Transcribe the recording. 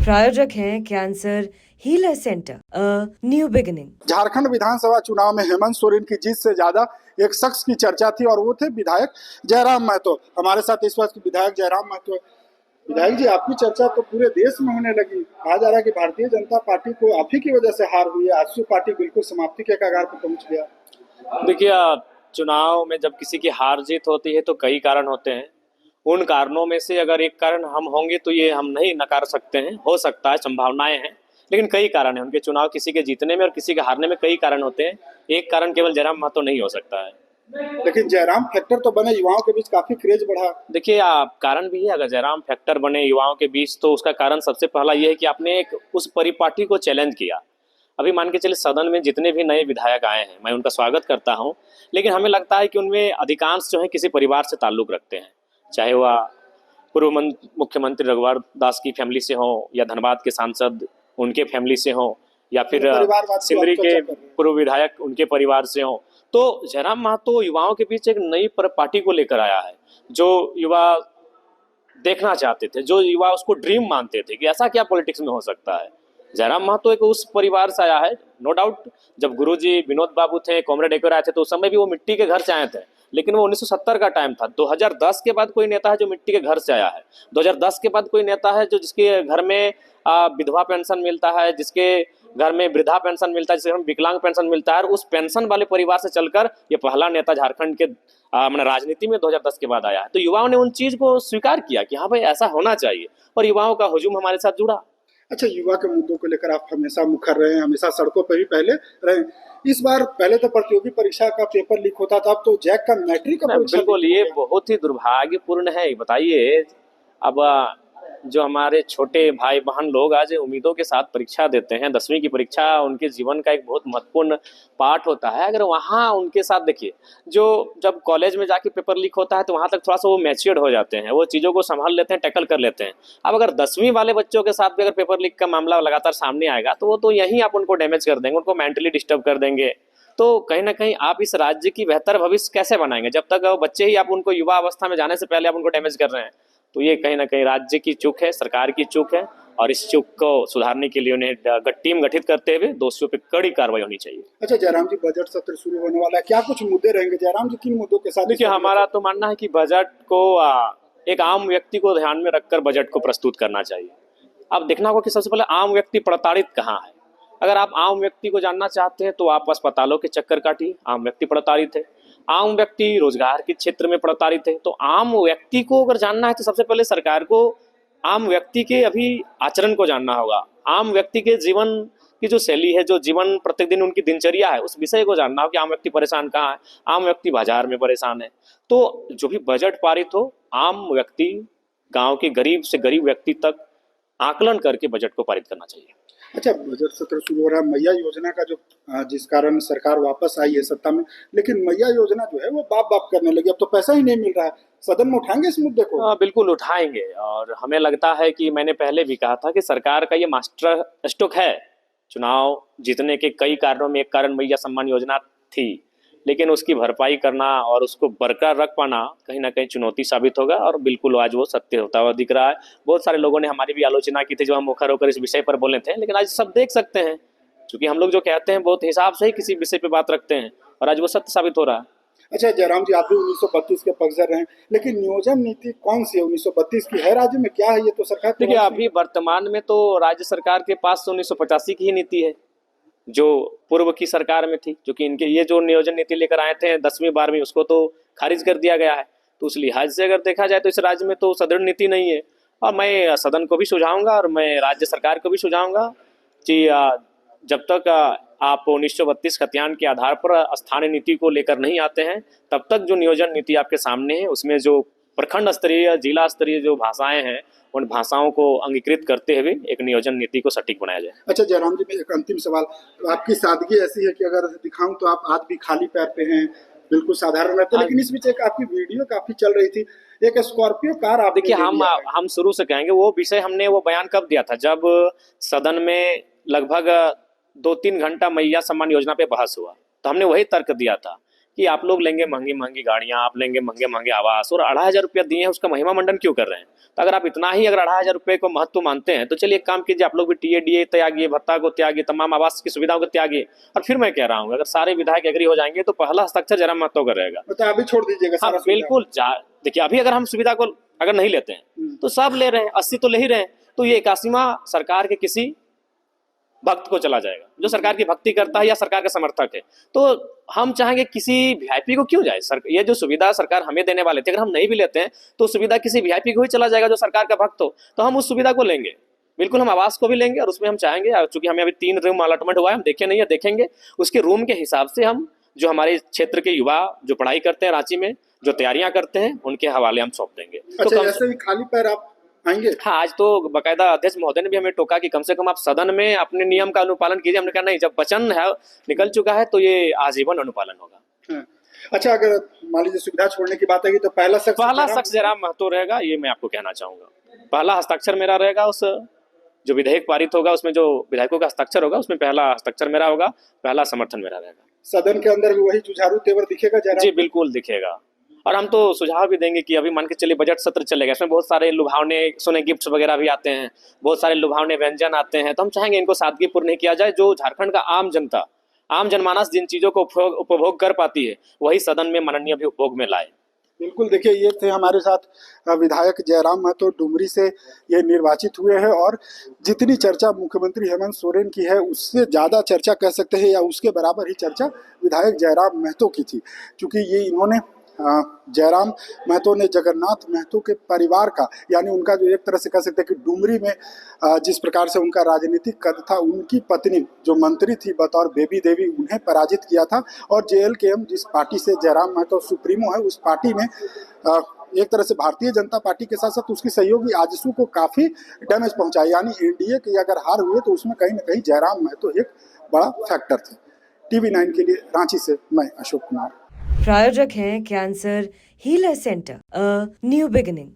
प्रायोजक हैं cancer healer centre, new beginning. Jharkhand विधानसभा चुनाव में हेमंत सोरेन की जीत से ज्यादा एक शख्स की चर्चा थी और वो थे विधायक जयराम महतो। हमारे साथ इस वक्त विधायक जयराम महतो। विधायक जी, आपकी चर्चा तो पूरे देश में होने लगी। कहा जा रहा है कि भारतीय जनता पार्टी को आप ही की वजह से हार हुई है। आजसू पार्टी बिल्कुल समाप्ति के कगार पर पहुंच गया। देखिए, चुनाव में जब किसी की हार जीत होती है तो कई कारण होते हैं। उन कारणों में से अगर एक कारण हम होंगे तो ये हम नहीं नकार सकते हैं, हो सकता है, संभावनाएं हैं, लेकिन कई कारण हैं उनके। चुनाव किसी के जीतने में और किसी के हारने में कई कारण होते हैं। एक कारण केवल जयराम महतो नहीं हो सकता है। लेकिन जयराम फैक्टर तो बने, युवाओं के बीच काफी क्रेज बढ़ा। देखिए, कारण भी है। अगर जयराम फैक्टर बने युवाओं के बीच तो उसका कारण सबसे पहला ये है कि आपने एक उस परिपाटी को चैलेंज किया। अभी मान के चलिए, सदन में जितने भी नए विधायक आए हैं मैं उनका स्वागत करता हूं, लेकिन हमें लगता है कि उनमें अधिकांश जो है किसी परिवार से ताल्लुक रखते हैं, चाहे वह पूर्व मुख्यमंत्री रघुवर दास की फैमिली से हो, या धनबाद के सांसद उनके फैमिली से हो, या फिर सिंदरी के पूर्व विधायक उनके परिवार से हो। तो जयराम महतो युवाओं के बीच एक नई पार्टी को लेकर आया है, जो युवा देखना चाहते थे, जो युवा उसको ड्रीम मानते थे कि ऐसा क्या पॉलिटिक्स में हो सकता है। जयराम महतो एक उस परिवार से आया है, नो डाउट। जब गुरुजी विनोद बाबू थे, कॉमरेड एक आए थे, तो उस समय भी वो मिट्टी के घर से आए थे, लेकिन वो 1970 का टाइम था। 2010 के बाद कोई नेता है जो मिट्टी के घर से आया है। 2010 के बाद कोई नेता है जो जिसके घर में विधवा पेंशन मिलता है, जिसके घर में वृद्धा पेंशन मिलता है, जिसके घर में विकलांग पेंशन मिलता है, और उस पेंशन वाले परिवार से चलकर ये पहला नेता झारखंड के मैंने राजनीति में 2010 के बाद आया है। तो युवाओं ने उन चीज को स्वीकार किया कि हाँ भाई, ऐसा होना चाहिए, और युवाओं का हुजूम हमारे साथ जुड़ा। अच्छा, युवा के मुद्दों को लेकर आप हमेशा मुखर रहे हैं, हमेशा सड़कों पर भी पहले रहे। इस बार पहले तो प्रतियोगी परीक्षा का पेपर लीक होता था, अब तो जैक का मैट्रिक का परीक्षा। बिल्कुल, ये बहुत ही दुर्भाग्यपूर्ण है। बताइए, अब जो हमारे छोटे भाई बहन लोग आज उम्मीदों के साथ परीक्षा देते हैं, 10वीं की परीक्षा उनके जीवन का एक बहुत महत्वपूर्ण पार्ट होता है। अगर वहाँ उनके साथ देखिए, जो जब कॉलेज में जाके पेपर लीक होता है तो वहाँ तक थोड़ा सा वो मैच्योर्ड हो जाते हैं, वो चीज़ों को संभाल लेते हैं, टैकल कर लेते हैं। अब अगर 10वीं वाले बच्चों के साथ भी अगर पेपर लीक का मामला लगातार सामने आएगा तो वो तो यहीं आप उनको डैमेज कर देंगे, उनको मेंटली डिस्टर्ब कर देंगे। तो कहीं ना कहीं आप इस राज्य की बेहतर भविष्य कैसे बनाएंगे जब तक बच्चे ही आप उनको युवा अवस्था में जाने से पहले आप उनको डैमेज कर रहे हैं। तो ये कहीं ना कहीं राज्य की चूक है, सरकार की चूक है, और इस चूक को सुधारने के लिए उन्हें टीम गठित करते हुए दोषियों पर कड़ी कार्रवाई होनी चाहिए। अच्छा जयराम जी, बजट सत्र शुरू होने वाला है, क्या कुछ मुद्दे रहेंगे जयराम जी? किन मुद्दों के साथ? देखिए, हमारा तो मानना है कि बजट को एक आम व्यक्ति को ध्यान में रखकर बजट को प्रस्तुत करना चाहिए। अब देखना होगा कि सबसे पहले आम व्यक्ति प्रताड़ित कहाँ है। अगर आप आम व्यक्ति को जानना चाहते हैं तो आप अस्पतालों के चक्कर काटिए, आम व्यक्ति प्रताड़ित है। आम व्यक्ति रोजगार के क्षेत्र में प्रताड़ित है। तो आम व्यक्ति को अगर जानना है तो सबसे पहले सरकार को आम व्यक्ति के अभी आचरण को जानना होगा। आम व्यक्ति के जीवन की जो शैली है, जो जीवन प्रतिदिन उनकी दिनचर्या है, उस विषय को जानना हो कि आम व्यक्ति परेशान कहाँ है। आम व्यक्ति बाजार में परेशान है। तो जो भी बजट पारित हो, आम व्यक्ति, गांव के गरीब से गरीब व्यक्ति तक आकलन करके बजट को पारित करना चाहिए। अच्छा, बजट सत्र शुरू हो रहा है, मैया योजना का जो जिस कारण सरकार वापस आई है सत्ता में, लेकिन मैया योजना जो है वो बाप बाप करने लगी। अब तो पैसा ही नहीं मिल रहा है। सदन में उठाएंगे इस मुद्दे को? बिल्कुल उठाएंगे, और हमें लगता है कि मैंने पहले भी कहा था कि सरकार का ये मास्टर स्ट्रोक है। चुनाव जीतने के कई कारणों में एक कारण मैया सम्मान योजना थी, लेकिन उसकी भरपाई करना और उसको बरकरार रख पाना कहीं ना कहीं चुनौती साबित होगा, और बिल्कुल आज वो सत्य होता हुआ दिख रहा है। बहुत सारे लोगों ने हमारी भी आलोचना की थी जब हम मुखर होकर इस विषय पर बोले थे, लेकिन आज सब देख सकते हैं, क्योंकि हम लोग जो कहते हैं बहुत हिसाब से ही किसी विषय पे बात रखते हैं, और आज वो सत्य साबित हो रहा है। अच्छा जयराम जी, आप भी 1932 के पक्षधर रहे हैं, लेकिन नियोजन नीति कौन सी है 1932 की? है राज्य में क्या है ये तो सरकार? देखिए, अभी वर्तमान में तो राज्य सरकार के पास 1985 की ही नीति है, जो पूर्व की सरकार में थी, जो कि इनके ये जो नियोजन नीति लेकर आए थे 10वीं 12वीं, उसको तो खारिज कर दिया गया है। तो उस लिहाज से अगर देखा जाए तो इस राज्य में तो सुदृढ़ नीति नहीं है। और मैं सदन को भी सुझाऊंगा और मैं राज्य सरकार को भी सुझाऊंगा कि जब तक आप 1932 खतियान के आधार पर स्थानीय नीति को लेकर नहीं आते हैं, तब तक जो नियोजन नीति आपके सामने है उसमें जो प्रखंड स्तरीय, जिला स्तरीय जो भाषाएं हैं, उन भाषाओं को अंगीकृत करते हुए एक नियोजन नीति को सटीक बनाया जाए। अच्छा जयराम जी, एक अंतिम सवाल। आपकी सादगी ऐसी है कि अगर दिखाऊं तो आप आज भी खाली पैर पे हैं, बिल्कुल साधारण रहते, लेकिन इस बीच एक आपकी वीडियो काफी चल रही थी, एक स्कॉर्पियो कार आप। देखिए, हम शुरू से कहेंगे वो विषय हमने वो बयान कब दिया था, जब सदन में लगभग 2-3 घंटा मैया सम्मान योजना पे बहस हुआ, तो हमने वही तर्क दिया था कि आप लोग लेंगे महंगी महंगी गाड़ियां, आप लेंगे महंगे महंगे आवास, और 2,500 रुपया दिए हैं उसका महिमा मंडन क्यों कर रहे हैं? तो अगर आप इतना ही अगर 2,500 रुपये को महत्व मानते हैं तो चलिए एक काम कीजिए, आप लोग भी टीए त्यागिए, भत्ता को त्यागिए, तमाम आवास की सुविधाओं को त्यागिए। और फिर मैं कह रहा हूँ अगर सारे विधायक एग्री हो जाएंगे तो पहला हस्ताक्षर जयराम महतो का रहेगा। मतलब अभी छोड़ दीजिएगा हाँ सारा सुविधा। बिल्कुल, देखिए अभी अगर हम सुविधा को अगर नहीं लेते हैं तो सब ले रहे हैं, 80 तो ले ही रहे हैं, तो ये 81वां सरकार के किसी भक्त को चला जाएगा जो सरकार की भक्ति करता है या सरकार का समर्थक है। तो हम चाहेंगे किसी वीआईपी को क्यों जाए? ये जो सुविधा सरकार हमें देने वाले थे अगर हम नहीं भी लेते हैं तो सुविधा किसी वीआईपी को ही चला जाएगा जो सरकार का भक्त हो, तो हम उस सुविधा को लेंगे। बिल्कुल हम आवास को भी लेंगे और उसमें हम चाहेंगे, चूंकि हमें अभी 3 रूम अलॉटमेंट हुआ है, हम देखे नहीं है, देखेंगे उसके रूम के हिसाब से हम जो हमारे क्षेत्र के युवा जो पढ़ाई करते हैं रांची में, जो तैयारियां करते हैं, उनके हवाले हम सौंप देंगे। अच्छा, तो ऐसे ही खाली पैर आप आएंगे? हाँ, आज तो बकायदा अध्यक्ष महोदय ने भी हमें टोका कि कम से कम आप सदन में अपने नियम का अनुपालन कीजिए। हमने कहा नहीं, जब वचन है निकल चुका है तो ये आजीवन अनुपालन होगा। हाँ। अच्छा, अगर मान लीजिए सुविधा छोड़ने की बात है तो पहला शख्स जयराम महतो रहेगा, ये मैं आपको कहना चाहूंगा। पहला हस्ताक्षर मेरा रहेगा, उस जो विधेयक पारित होगा उसमें जो विधायकों का हस्ताक्षर होगा उसमें पहला हस्ताक्षर मेरा होगा, पहला समर्थन मेरा रहेगा। सदन के अंदर भी वही जुझारू तेवर दिखेगा जयराम? जी बिल्कुल दिखेगा। और हम तो सुझाव भी देंगे कि अभी मान के चलिए बजट सत्र चलेगा, इसमें बहुत सारे लुभावने सोने गिफ्ट्स वगैरह भी आते हैं, बहुत सारे लुभावने व्यंजन आते हैं, तो हम चाहेंगे इनको सादगीपूर्ण नहीं किया जाए। जो झारखंड का आम जनता, आम जनमानस जिन चीजों को उपभोग कर पाती है वही सदन में माननीय भी उपभोग में लाए। बिल्कुल, देखिए ये थे हमारे साथ विधायक जयराम महतो, डुमरी से ये निर्वाचित हुए हैं। और जितनी चर्चा मुख्यमंत्री हेमंत सोरेन की है उससे ज़्यादा चर्चा कह सकते हैं या उसके बराबर ही चर्चा विधायक जयराम महतो की थी, क्योंकि ये इन्होंने जयराम महतो ने जगन्नाथ महतो के परिवार का, यानी उनका जो एक तरह से कह सकते हैं कि डुमरी में जिस प्रकार से उनका राजनीतिक कद था, उनकी पत्नी जो मंत्री थी बतौर बेबी देवी, उन्हें पराजित किया था। और जेएलकेएम जिस पार्टी से जयराम महतो सुप्रीमो है, उस पार्टी में एक तरह से भारतीय जनता पार्टी के साथ साथ उसकी सहयोगी आजसू को काफ़ी डैमेज पहुंचाई। यानी एनडीए की अगर हार हुई तो उसमें कहीं ना कहीं जयराम महतो एक बड़ा फैक्टर थे। TV9 के लिए रांची से मैं अशोक कुमार। प्रायोजक हैं cancer healer centre, a new beginning.